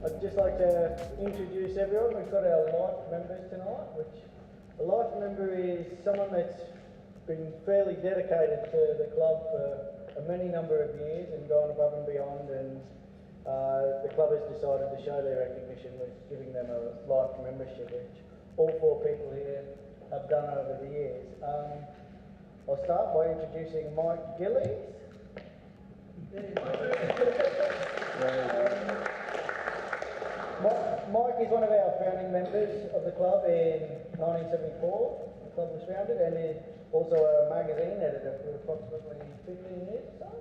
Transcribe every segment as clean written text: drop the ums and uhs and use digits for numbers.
I'd just like to introduce everyone. We've got our life members tonight, which a life member is someone that's been fairly dedicated to the club for a many number of years and gone above and beyond, and the club has decided to show their recognition with giving them a life membership, which all four people here have done over the years. I'll start by introducing Mike Gillies. Mike is one of our founding members of the club in 1974. The club was founded, and is also a magazine editor for approximately 15 years or so.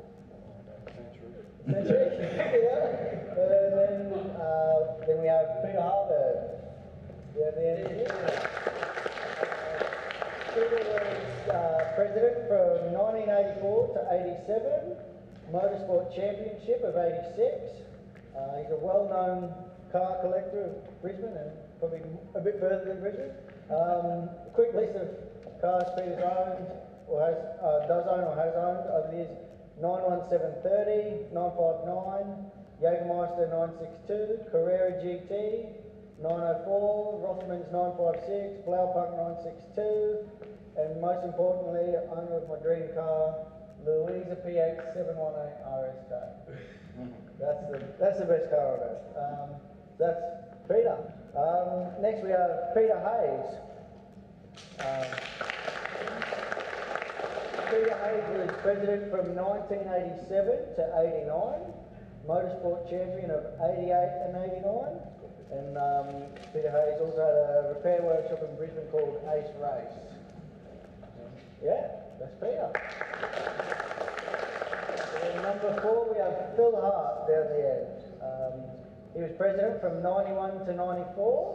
Century. Yeah. Then we have Peter Harburg. Yeah, the engineer. Peter was president from 1984 to 87, Motorsport Championship of 86. He's a well-known car collector of Brisbane and probably a bit further than Brisbane. Quick list of cars Peter's owned, or does own or has owned over the years: 91730, 959, Jägermeister 962, Carrera GT 904, Rothmans 956, Blaupunkt 962, and most importantly, owner of my dream car, Louisa PX 718 RSK. That's the best car on earth. That's Peter. Next we have Peter Haise. Peter Haise was president from 1987 to 89, motorsport champion of 88 and 89, and Peter Haise also had a repair workshop in Brisbane called Ace Race. Yeah, that's Peter. And number 4 we have Phil Hart down the end. He was president from 91 to 94,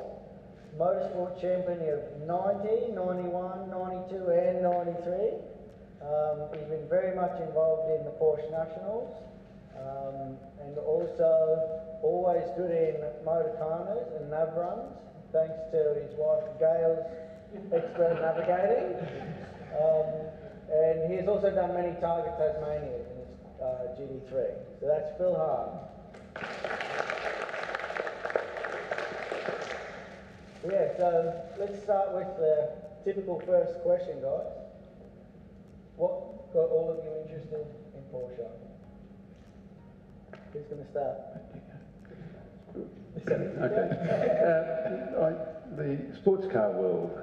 motorsport champion of 90, 91, 92 and 93. He's been very much involved in the Porsche Nationals, and also always good in motor corners and nav runs, thanks to his wife Gail's expert navigating. And he has also done many Target Tasmanias in his GT3. So that's Phil Hart. Yeah, so let's start with the typical first question, guys. What got all of you interested in Porsche? Who's going to start? Okay. The sports car world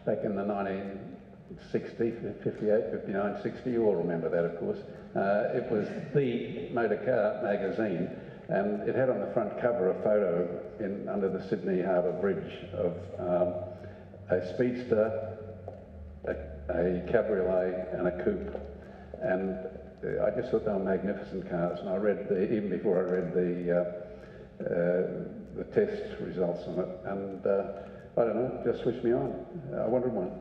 back in the 1960, 58, 59, 60, you all remember that, of course. It was the motor car magazine, and it had on the front cover a photo under the Sydney Harbour Bridge of a speedster, a cabriolet and a coupe, and I just thought they were magnificent cars. And I read even before I read the test results on it, and I don't know, it just switched me on. I wanted one.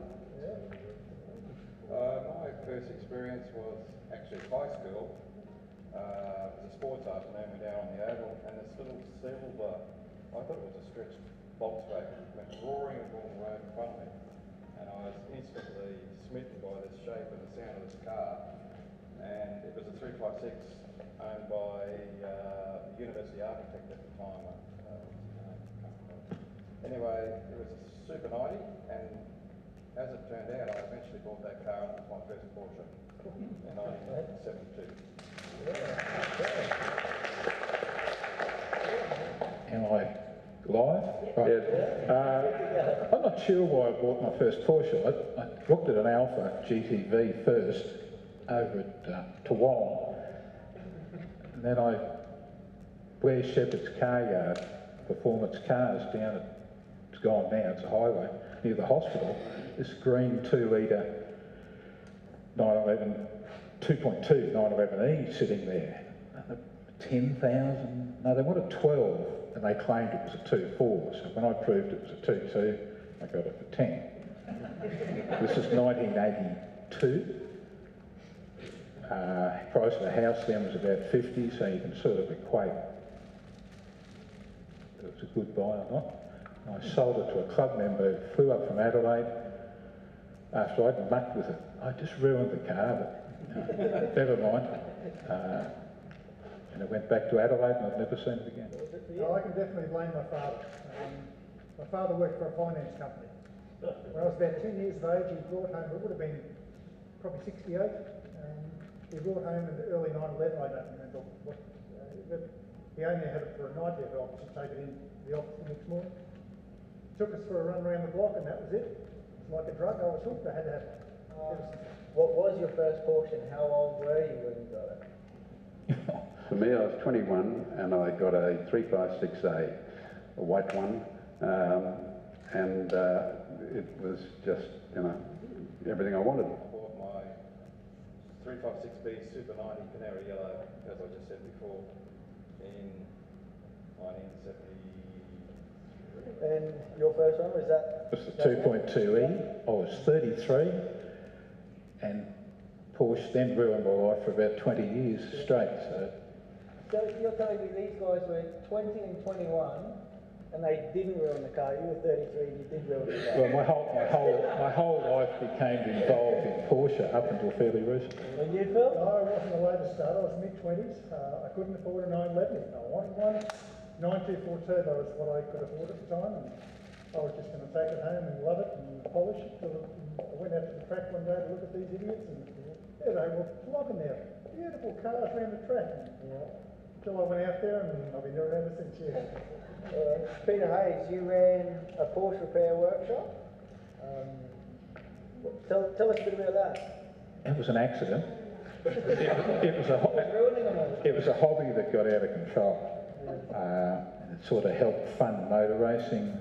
My first experience was actually at high school. It was a sports afternoon, we're down on the oval, and this little silver, I thought it was a stretched Volkswagen, went roaring along the road in front of me, and I was instantly smitten by the shape and the sound of this car. And it was a 356 owned by the university architect at the time. Anyway, it was a Super 90, and as it turned out, I eventually bought that car, and it was my first Porsche in 1972. Am I live? Right. I'm not sure why I bought my first Porsche. I looked at an Alpha GTV first over at Toowong, and then where Shepherd's Car Yard, Performance Cars down at, it's gone now, it's a highway, near the hospital, this green 2-litre 911, 2.2 911E sitting there. 10,000, no, they wanted 12, and they claimed it was a 2.4, so when I proved it was a 2.2, I got it for 10. This is 1982. Price of the house then was about 50, so you can sort of equate if it was a good buy or not. I sold it to a club member who flew up from Adelaide after I'd mucked with it. I just ruined the car, but Never mind. And I went back to Adelaide and I've never seen it again. No, I can definitely blame my father. My father worked for a finance company. When I was about 10 years of age, he brought home, it would have been probably 68. He brought home in the early 9/11, I don't remember what, but he only had it for a night. He had to take it in the office the next morning. Took us for a run around the block and that was it. It's like a drug, I was hooked, I had to have it. What was your first Porsche and how old were you when you got it? For me, I was 21 and I got a 356A, a white one, and it was just, you know, everything I wanted. I bought my 356B Super 90 Canary Yellow, as I just said before, in 1970. And your first one, was that? It was the 2.2E. I was 33 and Porsche then ruined my life for about 20 years straight. So you're telling me these guys were 20 and 21 and they didn't ruin the car. You were 33 and you did ruin the car. Well, my whole life became involved in Porsche up until fairly recently. And you, Phil? No, I wasn't a later starter, I was mid-20s. I couldn't afford a 911. I wanted one. 924 Turbo was what I could afford at the time, and I was just going to take it home and love it and polish it. I went out to the track one day to look at these idiots, and there they were flogging there. Beautiful cars around the track. Until I went out there, and I've been doing it ever since, yeah. Peter Haise, you ran a Porsche repair workshop. Tell us a bit about that. It was an accident. It was a hobby that got out of control. It sort of helped fund motor racing.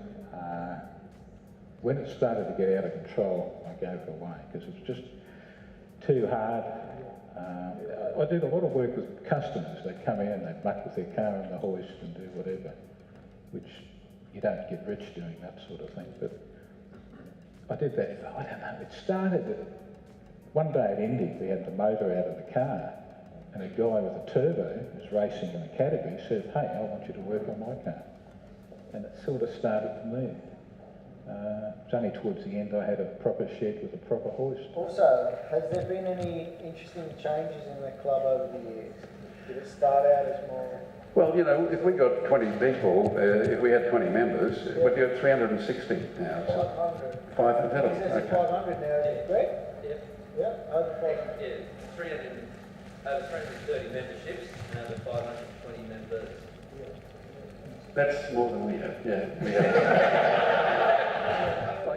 When it started to get out of control, I gave it away because it was just too hard. I did a lot of work with customers. They'd come in, they'd muck with their car in the hoist and do whatever, which you don't get rich doing that sort of thing. But I did that, I don't know, it started one day at Indy, we had the motor out of the car, and a guy with a turbo who was racing in the category said, "Hey, I want you to work on my car." And it sort of started from there. It was only towards the end I had a proper shed with a proper hoist. Also, has there been any interesting changes in the club over the years? Did it start out as more... Well, you know, if we got 20 people, if we had 20 members, we'd got 360 now. 500. 500, It says okay. 500 now, is it correct? Yep. Yeah, over 500. Yeah, over 330 memberships and over 520 members. That's more than we have, yeah. We have.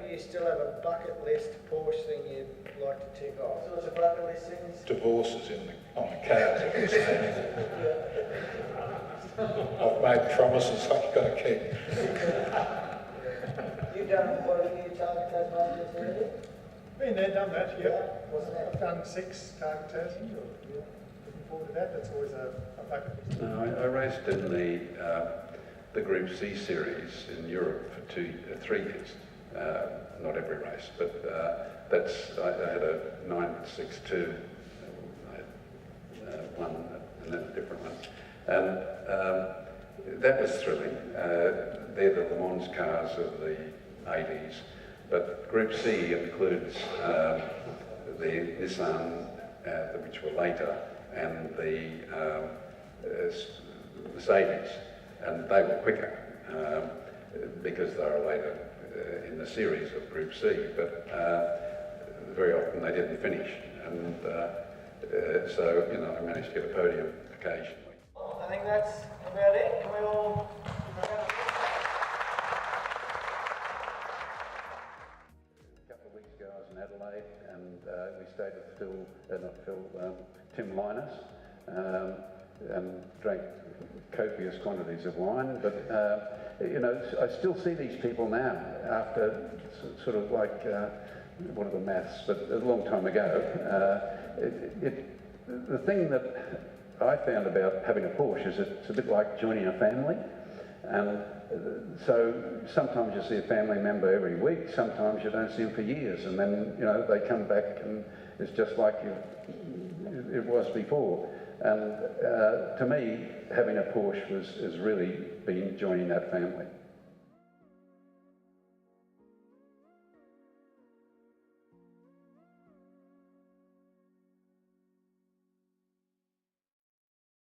You still have a bucket list Porsche thing you'd like to tick off? So it's a bucket list thing? Divorces on the cards. I've made promises I've got to keep. You've done quite a few target test matches already? Been there, done that, yeah. What's that? I've done 6 target tests. Looking forward to that. That's always a bucket list. No, I raced in the Group C series in Europe for 3 years. Not every race, but I had a 962, one and then a different one. And that was thrilling. They're the Le Mans cars of the 80s, but Group C includes the Nissan, which were later, and the Mercedes, and they were quicker because they were later in the series of Group C, but very often they didn't finish, and so, you know, I managed to get a podium occasionally. I think that's about it. Can we all give a round of A couple of weeks ago I was in Adelaide and we stayed with Tim Linus and drank copious quantities of wine, but you know, I still see these people now after sort of like, what are the maths, but a long time ago. The thing that I found about having a Porsche is it's a bit like joining a family, and so sometimes you see a family member every week, sometimes you don't see them for years, and then, you know, they come back and it's just like it was before. And to me, having a Porsche has really been joining that family.